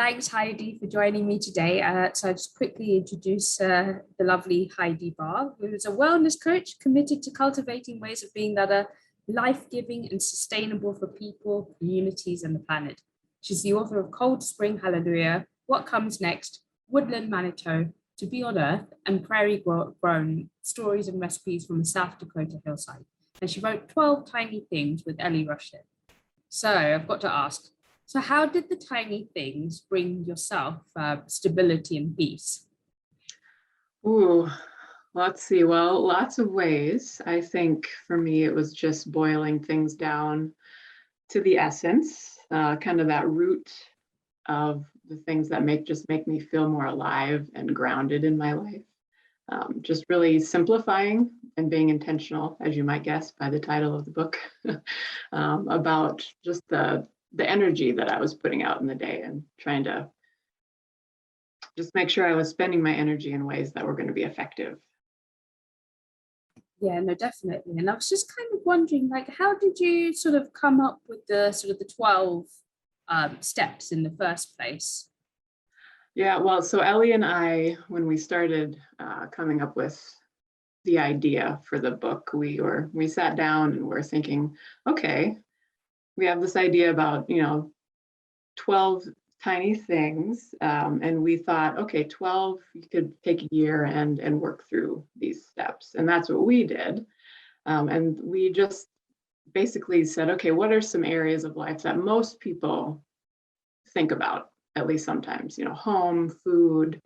Thanks, Heidi, for joining me today. So I'll just quickly introduce the lovely Heidi Barr, who is a wellness coach committed to cultivating ways of being that are life-giving and sustainable for people, communities, and the planet. She's the author of Cold Spring Hallelujah, What Comes Next, Woodland Manitou, To Be on Earth, and Prairie Grown, Stories and Recipes from a South Dakota Hillside. And she wrote 12 Tiny Things with Ellie Roscher. So I've got to ask, so how did the tiny things bring yourself stability and peace? Ooh, let's see. Well, lots of ways. I think for me, it was just boiling things down to the essence, kind of that root of the things that make me feel more alive and grounded in my life. Just really simplifying and being intentional, as you might guess by the title of the book, about just the energy that I was putting out in the day and trying to just make sure I was spending my energy in ways that were going to be effective. Yeah, no, definitely. And I was just kind of wondering, like, how did you sort of come up with the 12 steps in the first place? Yeah, well, so Ellie and I, when we started coming up with the idea for the book, we sat down and we're thinking, okay, we have this idea about 12 tiny things, and we thought, okay, 12, you could take a year and work through these steps, and that's what we did. And we just basically said, okay, what are some areas of life that most people think about, at least sometimes, home, food,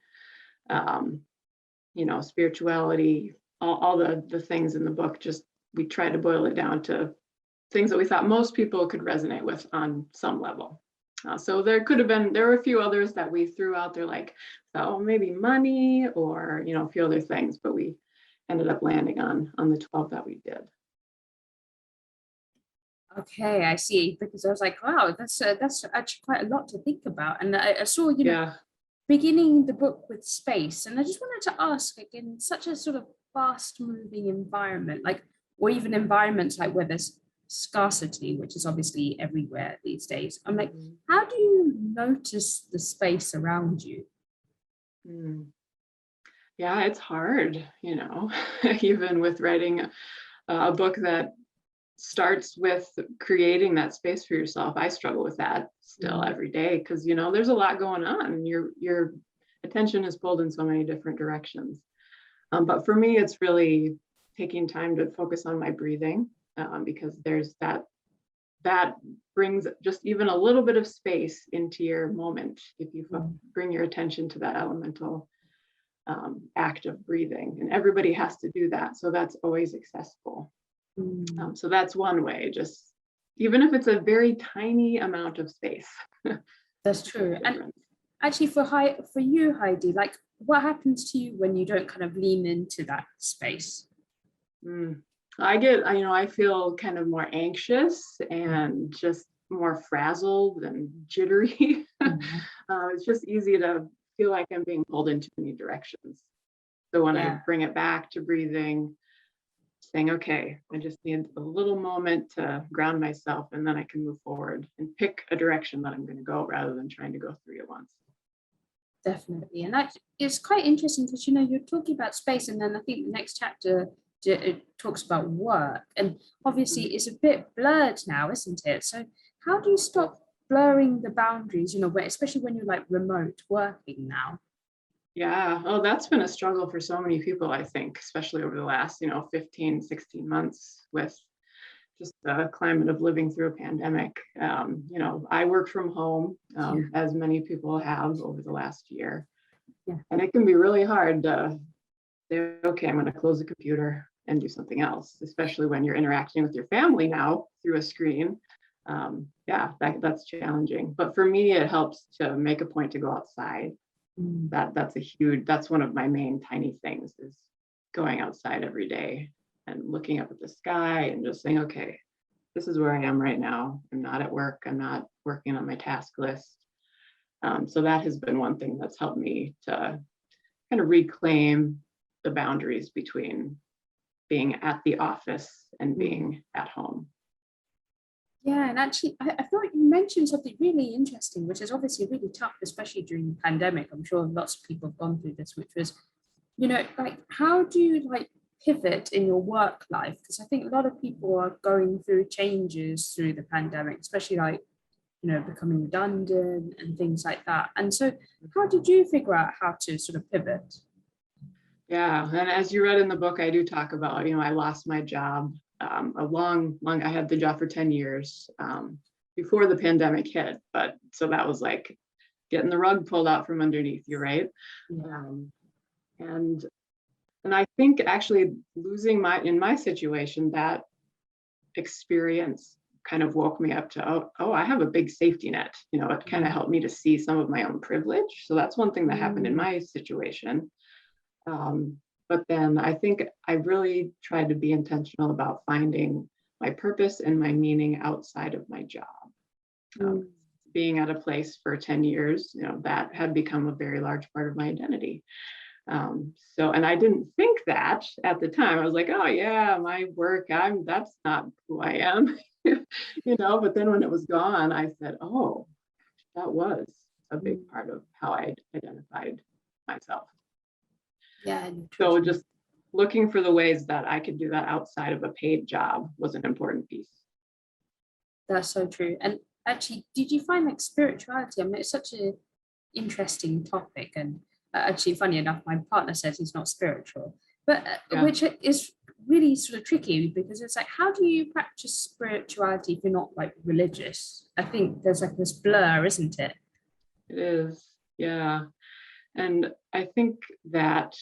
spirituality, all the things in the book. Just we tried to boil it down to things that we thought most people could resonate with on some level. So there were a few others that we threw out there, like, oh, maybe money or, a few other things, but we ended up landing on the 12 that we did. Okay, I see. Because I was like, wow, that's actually quite a lot to think about. And I saw, beginning the book with space. And I just wanted to ask, like, in such a sort of fast moving environment, like, or even environments like where there's scarcity, which is obviously everywhere these days. I'm like, how do you notice the space around you? Yeah, it's hard, even with writing a book that starts with creating that space for yourself. I struggle with that still every day because, there's a lot going on and your attention is pulled in so many different directions. But for me, it's really taking time to focus on my breathing, because there's that brings just even a little bit of space into your moment if you bring your attention to that elemental act of breathing. And everybody has to do that, so that's always accessible. So that's one way, just even if it's a very tiny amount of space. That's true. And actually for you, Heidi, like, what happens to you when you don't kind of lean into that space? I feel kind of more anxious and just more frazzled and jittery. It's just easy to feel like I'm being pulled in too many directions. So when I bring it back to breathing, saying, okay, I just need a little moment to ground myself, and then I can move forward and pick a direction that I'm going to go rather than trying to go 3 at once. Definitely. And that is quite interesting because, you're talking about space, and then I think the next chapter it talks about work, and obviously it's a bit blurred now, isn't it? So how do you stop blurring the boundaries, especially when you're like remote working now? Yeah, oh, that's been a struggle for so many people, I think, especially over the last, 15, 16 months with just the climate of living through a pandemic. I work from home, as many people have over the last year. And it can be really hard to say, okay, I'm going to close the computer and do something else, especially when you're interacting with your family now through a screen. That's challenging. But for me, it helps to make a point to go outside. That's one of my main tiny things, is going outside every day and looking up at the sky and just saying, okay, this is where I am right now. I'm not at work. I'm not working on my task list. So that has been one thing that's helped me to kind of reclaim the boundaries between being at the office and being at home. Yeah, and actually, I thought you mentioned something really interesting, which is obviously really tough, especially during the pandemic. I'm sure lots of people have gone through this, which was, like, how do you like pivot in your work life? Because I think a lot of people are going through changes through the pandemic, especially like, becoming redundant and things like that. And so, how did you figure out how to sort of pivot? Yeah, and as you read in the book, I do talk about, I lost my job, I had the job for 10 years before the pandemic hit, but so that was like getting the rug pulled out from underneath you, right? Um, and and I think actually losing in my situation, that experience kind of woke me up to, oh, I have a big safety net. It kind of helped me to see some of my own privilege. So that's one thing that happened in my situation. But then I think I really tried to be intentional about finding my purpose and my meaning outside of my job. Being at a place for 10 years, that had become a very large part of my identity. And I didn't think that at the time. I was like, oh yeah, my work, that's not who I am, but then when it was gone, I said, oh, that was a big part of how I identified myself. Yeah. So just looking for the ways that I could do that outside of a paid job was an important piece. That's so true. And actually, did you find like spirituality? I mean, it's such an interesting topic. And actually, funny enough, my partner says he's not spiritual, but which is really sort of tricky because it's like, how do you practice spirituality if you're not like religious? I think there's like this blur, isn't it? It is, yeah. And I think that,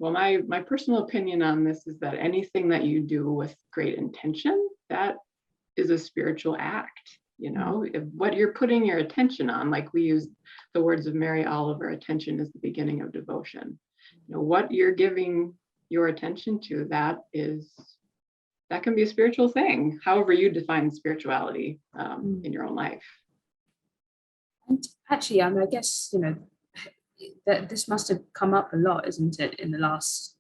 well, my personal opinion on this is that anything that you do with great intention, that is a spiritual act. If what you're putting your attention on, like we use the words of Mary Oliver, attention is the beginning of devotion. What you're giving your attention to, that can be a spiritual thing, however you define spirituality in your own life. And actually, I guess, that this must have come up a lot, isn't it, in the last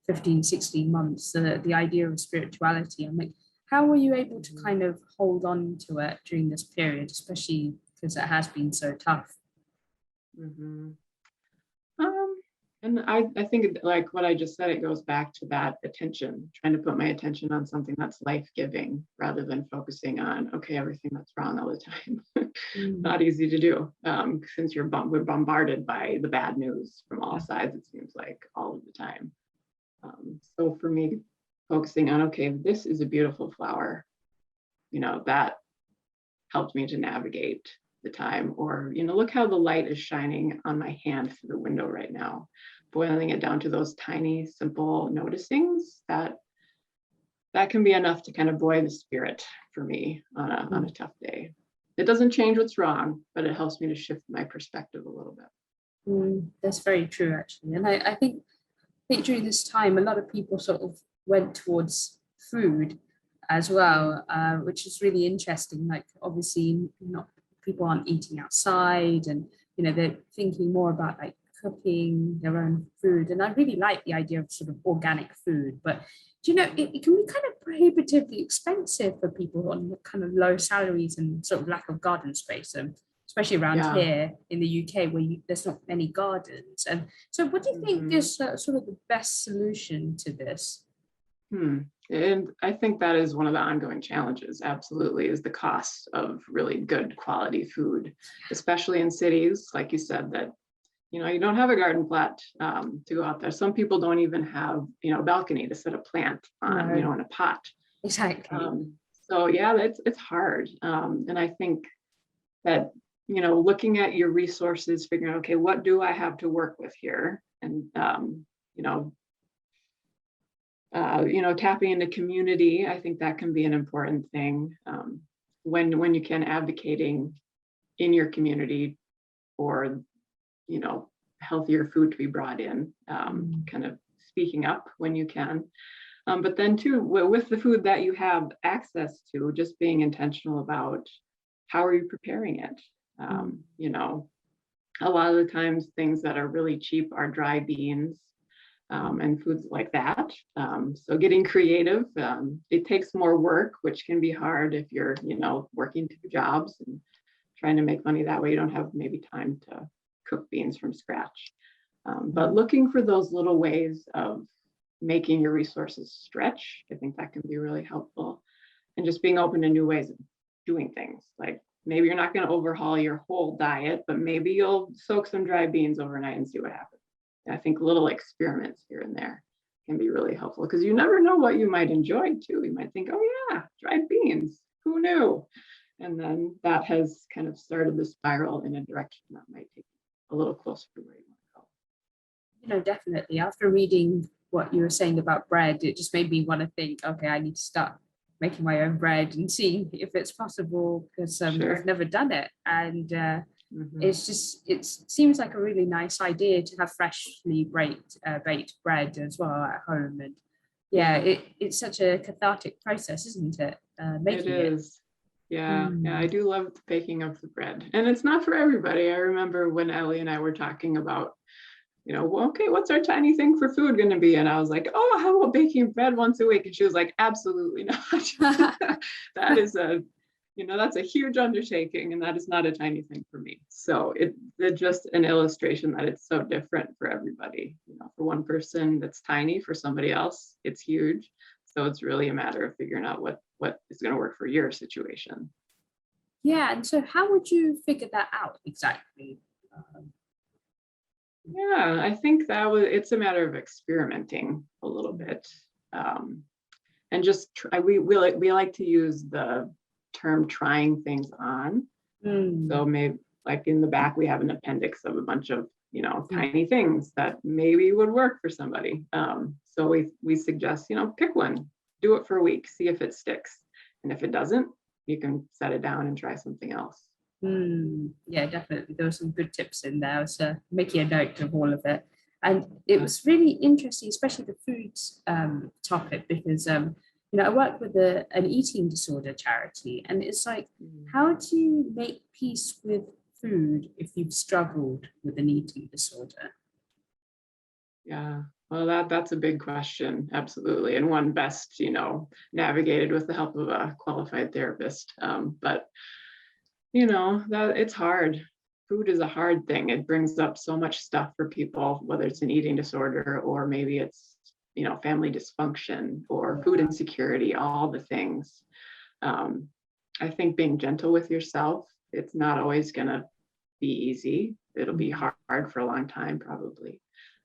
15, 16 months, the idea of spirituality. I'm like, how were you able to kind of hold on to it during this period, especially because it has been so tough? Mm-hmm. And I think like what I just said, it goes back to that attention, trying to put my attention on something that's life-giving rather than focusing on, okay, everything that's wrong all the time. Not easy to do since we're bombarded by the bad news from all sides, it seems like all of the time. So for me, focusing on, okay, this is a beautiful flower, that helped me to navigate the time. Or, look how the light is shining on my hand through the window right now. Boiling it down to those tiny, simple noticings, that can be enough to kind of buoy the spirit for me on a tough day. It doesn't change what's wrong, but it helps me to shift my perspective a little bit. That's very true, actually. And I think during this time, a lot of people sort of went towards food as well, which is really interesting. Like, obviously, not people aren't eating outside, and they're thinking more about like cooking their own food. And I really like the idea of sort of organic food, but it can be kind of prohibitively expensive for people on kind of low salaries and sort of lack of garden space. Especially around here in the UK where there's not many gardens. And so what do you think is sort of the best solution to this? And I think that is one of the ongoing challenges, absolutely, is the cost of really good quality food, especially in cities, like you said, that, you don't have a garden plot to go out there. Some people don't even have, a balcony to set a plant on, in a pot. Exactly. So yeah, it's hard. And I think that, looking at your resources, figuring, okay, what do I have to work with here? And, tapping into community, I think that can be an important thing. When you can, advocating in your community for, healthier food to be brought in, kind of speaking up when you can. But then too, with the food that you have access to, just being intentional about how are you preparing it? A lot of the times things that are really cheap are dry beans. and foods like that. So getting creative, it takes more work, which can be hard if you're, working two jobs and trying to make money that way. You don't have maybe time to cook beans from scratch. But looking for those little ways of making your resources stretch, I think that can be really helpful. And just being open to new ways of doing things. Like maybe you're not going to overhaul your whole diet, but maybe you'll soak some dry beans overnight and see what happens. I think little experiments here and there can be really helpful because you never know what you might enjoy too. You might think, oh yeah, dried beans, who knew? And then that has kind of started the spiral in a direction that might take you a little closer to where you want You know, definitely. After reading what you were saying about bread, it just made me want to think, okay, I need to start making my own bread and seeing if it's possible because Sure. I've never done it. And Mm-hmm. it seems like a really nice idea to have freshly baked bread as well at home. And yeah, it's such a cathartic process, isn't it? Making It is. Yeah, Mm. I do love the baking of the bread. And it's not for everybody. I remember when Ellie and I were talking about, well, okay, what's our tiny thing for food going to be? And I was like, oh, how about baking bread once a week? And she was like, absolutely not. That is that's a huge undertaking, and that is not a tiny thing for me. So it's just an illustration that it's so different for everybody. For one person, that's tiny. For somebody else, it's huge. So it's really a matter of figuring out what is going to work for your situation. Yeah, and so how would you figure that out exactly? Yeah, I think it's a matter of experimenting a little bit. And just we like to use the term trying things on. So maybe like in the back, we have an appendix of a bunch of, tiny things that maybe would work for somebody. So we suggest, pick one, do it for a week, see if it sticks. And if it doesn't, you can set it down and try something else. Yeah, definitely. There were some good tips in there. I was making a note of all of it. And it was really interesting, especially the foods topic, because I work with an eating disorder charity, and it's like, how do you make peace with food if you've struggled with an eating disorder? Yeah, well, that's a big question, absolutely, and one best, navigated with the help of a qualified therapist. But that it's hard. Food is a hard thing. It brings up so much stuff for people, whether it's an eating disorder or maybe it's family dysfunction or food insecurity, all the things. I think being gentle with yourself, it's not always going to be easy. It'll be hard for a long time, probably.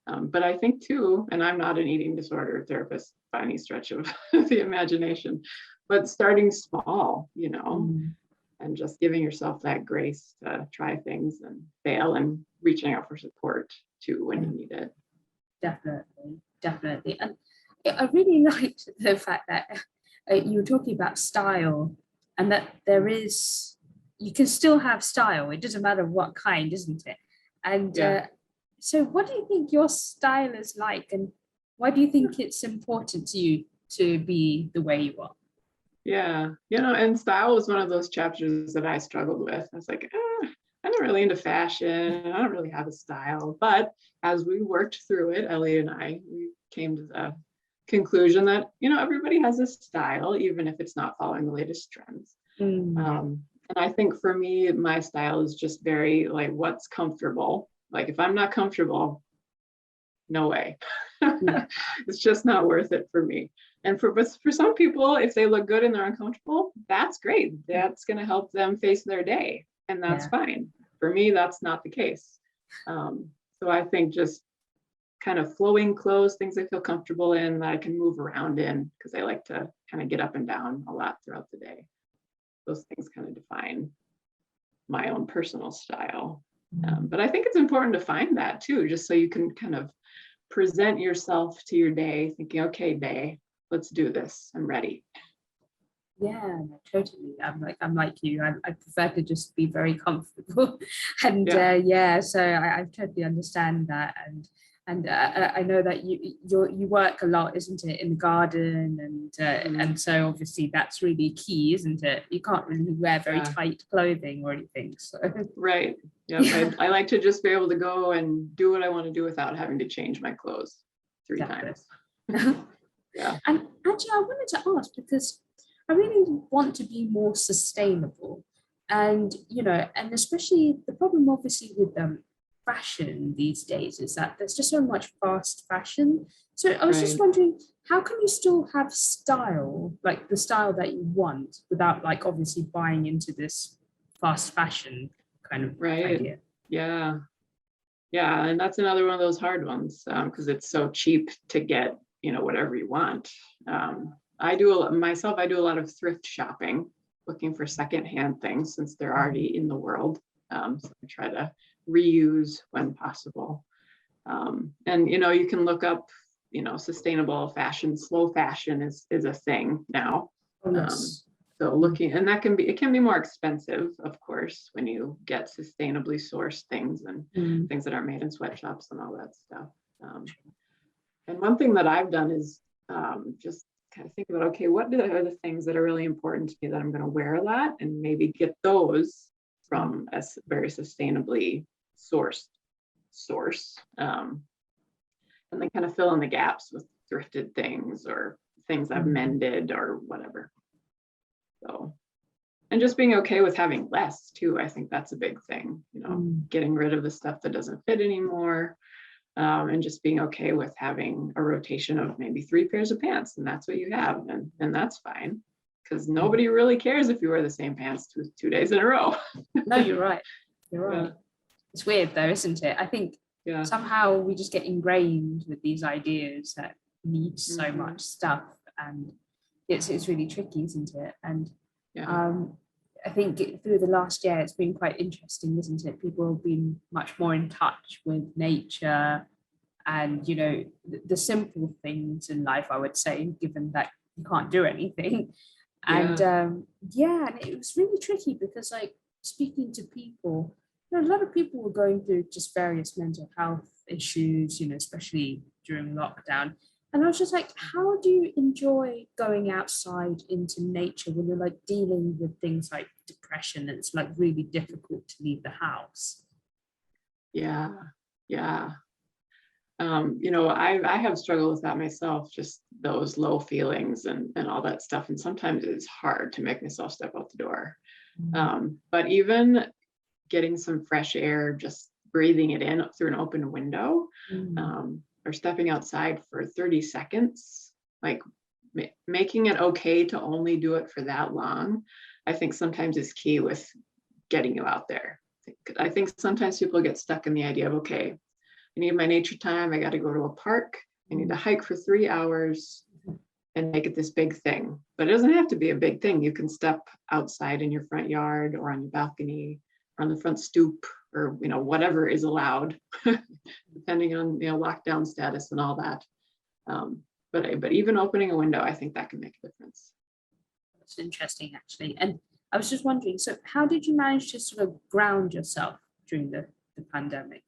But I think too, and I'm not an eating disorder therapist by any stretch of the imagination, but starting small, and just giving yourself that grace to try things and fail and reaching out for support too when you need it. Definitely. And I really liked the fact that you were talking about style and that you can still have style. It doesn't matter what kind, isn't it? And so what do you think your style is like, and why do you think it's important to you to be the way you are? Yeah, and style was one of those chapters that I struggled with. I was like, I'm not really into fashion. I don't really have a style. But as we worked through it, Ellie and I, we came to the conclusion that, everybody has a style, even if it's not following the latest trends. And I think for me, my style is just very like what's comfortable. Like if I'm not comfortable, no way. It's just not worth it for me. And for some people, if they look good and they're uncomfortable, that's great. That's going to help them face their day. And that's fine. For me, that's not the case. So I think just kind of flowing clothes, things I feel comfortable in, that I can move around in, because I like to kind of get up and down a lot throughout the day. Those things kind of define my own personal style. But I think it's important to find that too, just so you can kind of present yourself to your day thinking, okay, day, let's do this. I'm ready. Yeah, totally. I'm like you. I prefer to just be very comfortable, and so I totally understand that. And I know that you work a lot, isn't it, in the garden, and so obviously that's really key, isn't it? You can't really wear very tight clothing or anything. So right. Yeah. I like to just be able to go and do what I want to do without having to change my clothes. three times. Yeah. And actually, I wanted to ask, because I really want to be more sustainable. And, and especially the problem, obviously, with fashion these days is that there's just so much fast fashion. So I was just wondering, how can you still have style, like the style that you want, without like obviously buying into this fast fashion kind of idea? Yeah. Yeah. And that's another one of those hard ones, because it's so cheap to get, whatever you want. I do a lot of thrift shopping, looking for secondhand things since they're already in the world. So I try to reuse when possible. And you can look up, sustainable fashion. Slow fashion is a thing now. Oh, yes. So looking, and it can be more expensive, of course, when you get sustainably sourced things and things that aren't made in sweatshops and all that stuff. And one thing that I've done is just kind of think about, okay, what are the things that are really important to me that I'm going to wear a lot, and maybe get those from a very sustainably sourced source, and then kind of fill in the gaps with thrifted things or things I've mended or whatever. So, and just being okay with having less too. I think that's a big thing, getting rid of the stuff that doesn't fit anymore. And just being okay with having a rotation of maybe 3 pairs of pants, and that's what you have, and that's fine, because nobody really cares if you wear the same pants two days in a row. No, you're right. You're right. Yeah. It's weird though, isn't it? I think somehow we just get ingrained with these ideas that need so much stuff, and it's really tricky, isn't it? And I think through the last year, it's been quite interesting, isn't it? People have been much more in touch with nature and, the simple things in life, I would say, given that you can't do anything. And and it was really tricky because, like, speaking to people, a lot of people were going through just various mental health issues, especially during lockdown. And I was just like, how do you enjoy going outside into nature when you're like dealing with things like depression and it's like really difficult to leave the house? Yeah. I have struggled with that myself, just those low feelings and all that stuff. And sometimes it's hard to make myself step out the door. But even getting some fresh air, just breathing it in through an open window, or stepping outside for 30 seconds, like making it okay to only do it for that long, I think sometimes is key with getting you out there. I think sometimes people get stuck in the idea of, okay, I need my nature time. I got to go to a park. I need to hike for 3 hours and make it this big thing. But it doesn't have to be a big thing. You can step outside in your front yard or on your balcony or on the front stoop, or whatever is allowed, depending on lockdown status and all that. But even opening a window, I think that can make a difference. That's interesting, actually. And I was just wondering, so how did you manage to sort of ground yourself during the pandemic?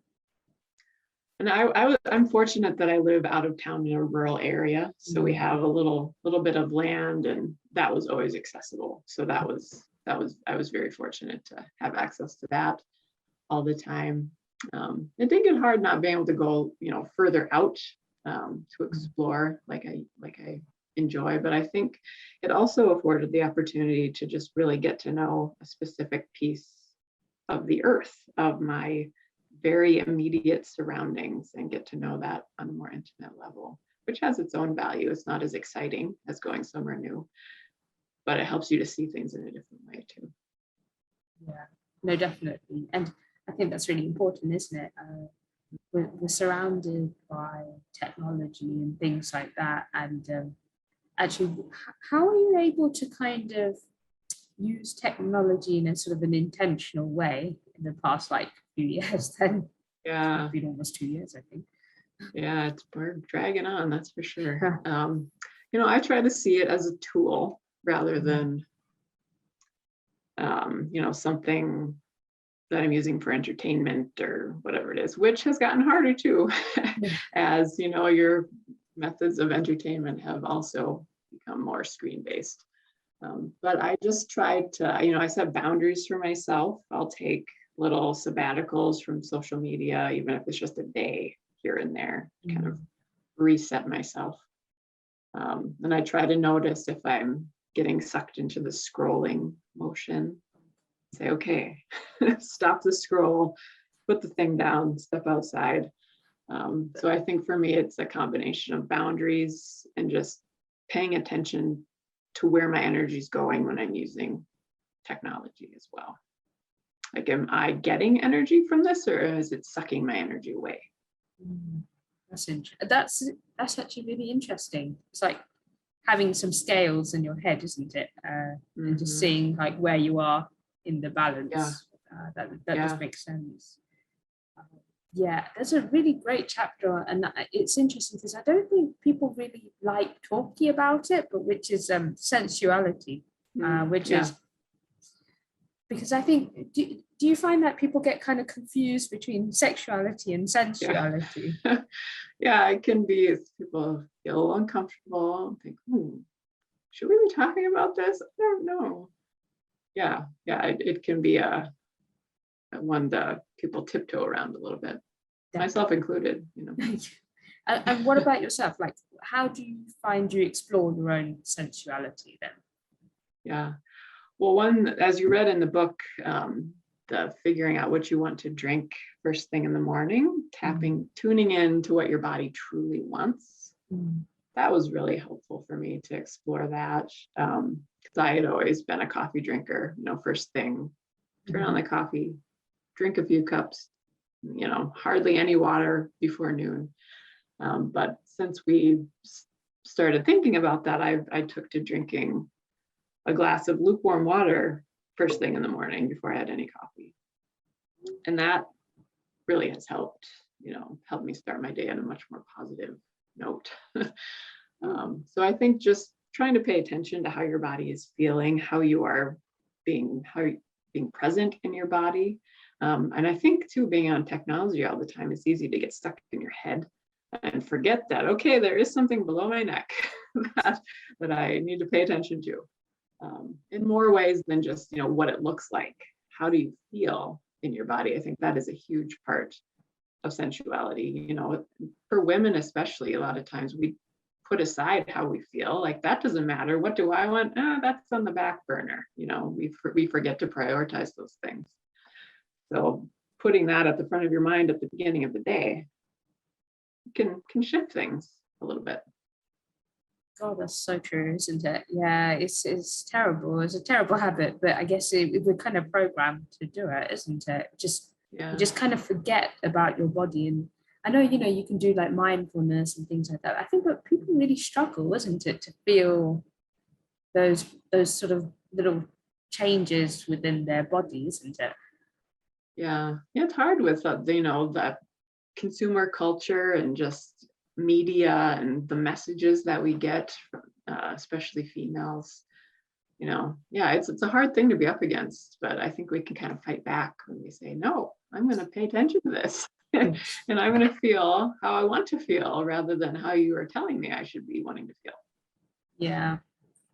And I'm fortunate that I live out of town in a rural area, so we have a little bit of land, and that was always accessible. So I was very fortunate to have access to that all the time. It did get hard not being able to go, further out to explore like I enjoy, but I think it also afforded the opportunity to just really get to know a specific piece of the earth, of my very immediate surroundings, and get to know that on a more intimate level, which has its own value. It's not as exciting as going somewhere new, but it helps you to see things in a different way too. Yeah, no, definitely. And I think that's really important, isn't it? We're surrounded by technology and things like that. And actually, how are you able to kind of use technology in a sort of an intentional way in the past few years then? Yeah. It's been almost 2 years, I think. Yeah, we're dragging on, that's for sure. I try to see it as a tool rather than something that I'm using for entertainment or whatever it is, which has gotten harder too, as your methods of entertainment have also become more screen-based. But I just try to, I set boundaries for myself. I'll take little sabbaticals from social media, even if it's just a day here and there, kind of reset myself. And I try to notice if I'm getting sucked into the scrolling motion. Say, okay, stop the scroll, put the thing down, step outside. So I think for me, it's a combination of boundaries and just paying attention to where my energy is going when I'm using technology as well. Like, am I getting energy from this, or is it sucking my energy away? That's actually really interesting. It's like having some scales in your head, isn't it? And just seeing like where you are in the balance. That does make sense. Yeah, that's a really great chapter, and it's interesting because I don't think people really like talking about it, but which is sensuality, which is because I think do you find that people get kind of confused between sexuality and sensuality? Yeah, it can be. If people feel uncomfortable and think, should we be talking about this? I don't know. Yeah, it can be a one that people tiptoe around a little bit, myself included, And what about yourself? Like, how do you find you explore your own sensuality then? Yeah, well, one, as you read in the book, the figuring out what you want to drink first thing in the morning, tuning in to what your body truly wants. That was really helpful for me to explore that, because I had always been a coffee drinker. First thing, turn on the coffee, drink a few cups, hardly any water before noon. But since we started thinking about that, I took to drinking a glass of lukewarm water first thing in the morning before I had any coffee. And that really has helped me start my day on a much more positive note. So I think just trying to pay attention to how your body is feeling, how you're being present in your body. And I think too, being on technology all the time, it's easy to get stuck in your head and forget that, okay, there is something below my neck that I need to pay attention to, in more ways than just, what it looks like. How do you feel in your body? I think that is a huge part of sensuality. For women especially, a lot of times we put aside how we feel, like that doesn't matter. What do I want? That's on the back burner. We forget to prioritize those things. So putting that at the front of your mind at the beginning of the day can shift things a little bit. God, that's so true, isn't it? Yeah, it's terrible. It's a terrible habit, but I guess we're kind of programmed to do it, isn't it? You just kind of forget about your body. And I know, you can do like mindfulness and things like that. I think that people really struggle, isn't it, to feel those sort of little changes within their body, isn't it? Yeah, it's hard with the consumer culture and just media and the messages that we get, especially females. It's a hard thing to be up against, but I think we can kind of fight back when we say, no, I'm going to pay attention to this and I'm going to feel how I want to feel rather than how you are telling me I should be wanting to feel. Yeah,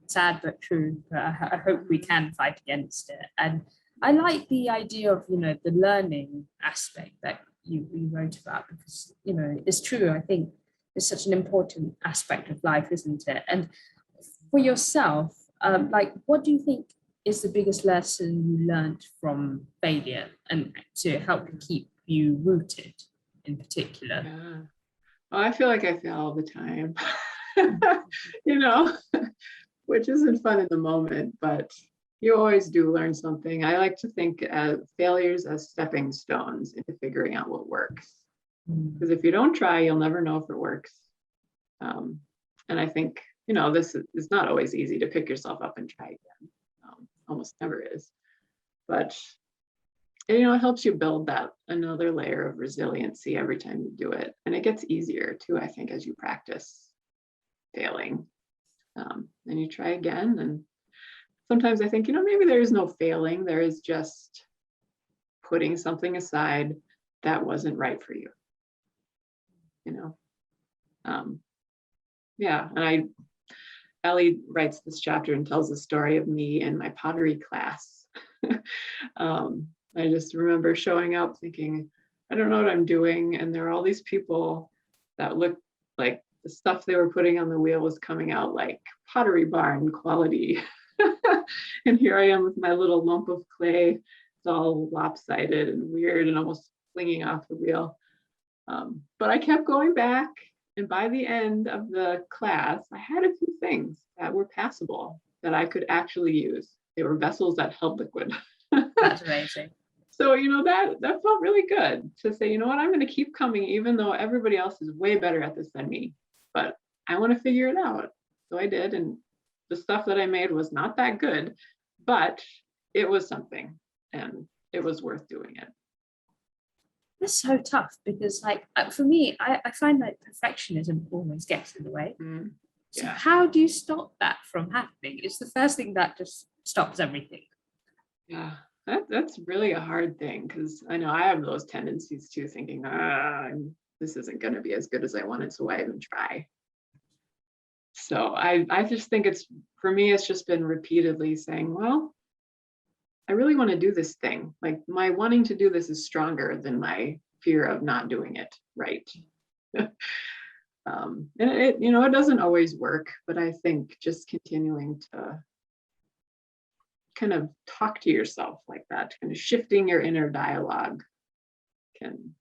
sad but true. But I hope we can fight against it. And I like the idea of, the learning aspect that you wrote about, because, it's true. I think it's such an important aspect of life, isn't it? And for yourself, like, what do you think is the biggest lesson you learned from failure and to help keep you rooted in particular? Yeah. Well, I feel like I fail all the time, which isn't fun in the moment, but you always do learn something. I like to think of failures as stepping stones into figuring out what works. Because if you don't try, you'll never know if it works. And I think, this is not always easy to pick yourself up and try again. Almost never is. But, it helps you build that another layer of resiliency every time you do it. And it gets easier too, I think, as you practice failing. And you try again. And sometimes I think, maybe there is no failing. There is just putting something aside that wasn't right for you. And Ellie writes this chapter and tells the story of me in my pottery class. I just remember showing up thinking, I don't know what I'm doing. And there are all these people that look like the stuff they were putting on the wheel was coming out like Pottery Barn quality. And here I am with my little lump of clay. It's all lopsided and weird and almost flinging off the wheel. But I kept going back. And by the end of the class, I had a few things that were passable that I could actually use. They were vessels that held liquid. That's amazing. So, that felt really good to say, I'm going to keep coming, even though everybody else is way better at this than me. But I want to figure it out. So I did. And the stuff that I made was not that good, but it was something and it was worth doing it. That's so tough because, like, for me, I find that perfectionism always gets in the way. Mm, So yeah. how do you stop that from happening? It's the first thing that just stops everything. Yeah, that's really a hard thing because I know I have those tendencies too, thinking, this isn't going to be as good as I wanted, so why even try? So I just think for me, it's just been repeatedly saying, well, I really want to do this thing. Like my wanting to do this is stronger than my fear of not doing it right. And it doesn't always work, but I think just continuing to kind of talk to yourself like that, kind of shifting your inner dialogue can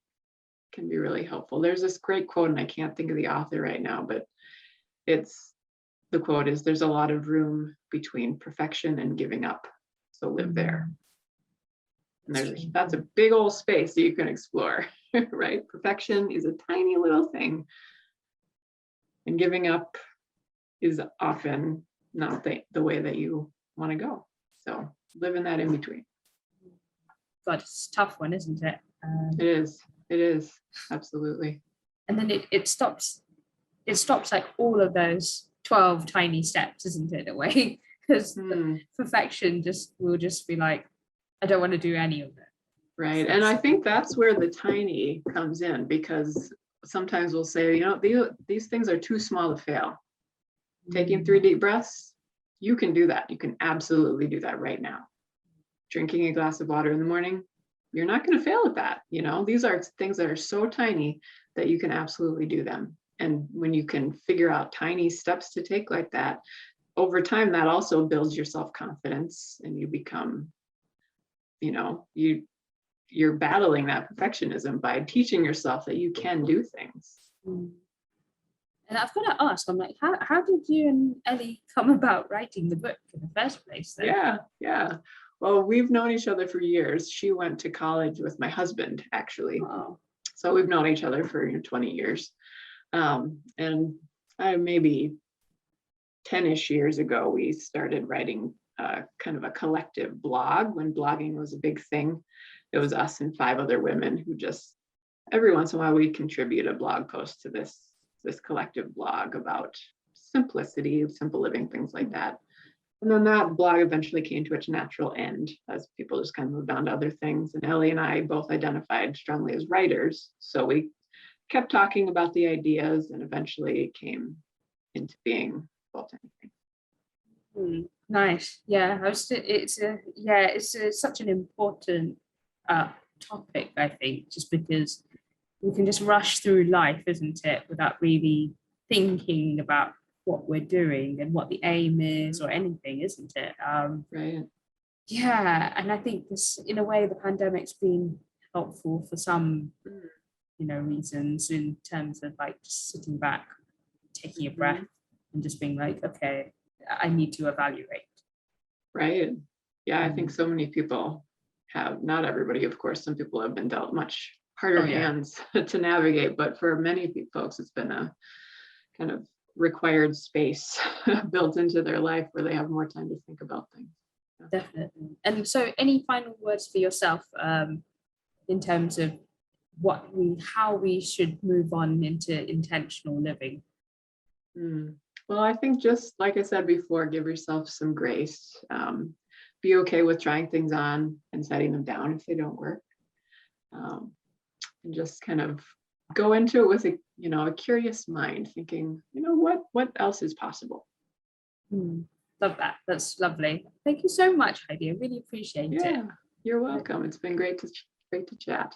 be really helpful. There's this great quote, and I can't think of the author right now, but the quote is, there's a lot of room between perfection and giving up. So live there. And that's a big old space that you can explore, right? Perfection is a tiny little thing. And giving up is often not the way that you want to go. So live in that in between. God, it's a tough one, isn't it? It is. Absolutely. And then it stops like all of those 12 tiny steps, isn't it, in a way? Because perfection will just be like, I don't want to do any of it. Right. And I think that's where the tiny comes in, because sometimes we'll say, these things are too small to fail. Taking 3 deep breaths, you can do that. You can absolutely do that right now. Drinking a glass of water in the morning, you're not going to fail at that. These are things that are so tiny that you can absolutely do them. And when you can figure out tiny steps to take like that, over time, that also builds your self-confidence, and you become, you're battling that perfectionism by teaching yourself that you can do things. And I've got to ask, I'm like, how did you and Ellie come about writing the book in the first place then? Yeah. Well, we've known each other for years. She went to college with my husband, actually. Oh. So we've known each other for 20 years. And maybe 10-ish years ago, we started writing kind of a collective blog when blogging was a big thing. It was us and 5 other women who just, every once in a while, we'd contribute a blog post to this collective blog about simplicity, simple living, things like that. And then that blog eventually came to its natural end as people just kind of moved on to other things. And Ellie and I both identified strongly as writers. So we kept talking about the ideas, and eventually it came into being full-time thing. Nice. Yeah. It's such an important topic, I think, just because we can just rush through life, isn't it, without really thinking about what we're doing and what the aim is or anything, isn't it? Right. Yeah. And I think this, in a way, the pandemic's been helpful for some, reasons, in terms of like just sitting back, taking a breath, and just being like, okay, I need to evaluate. Right. Yeah, I think so many people have, not everybody, of course, some people have been dealt much harder hands to navigate, but for many folks, it's been a kind of required space built into their life where they have more time to think about things. Yeah. Definitely. And so any final words for yourself in terms of how we should move on into intentional living? Well, I think, just like I said before, give yourself some grace. Be okay with trying things on and setting them down if they don't work. And just kind of go into it with a curious mind, thinking, what else is possible. Love that. That's lovely. Thank you so much, Heidi. I really appreciate it. Yeah, you're welcome. It's been great to chat.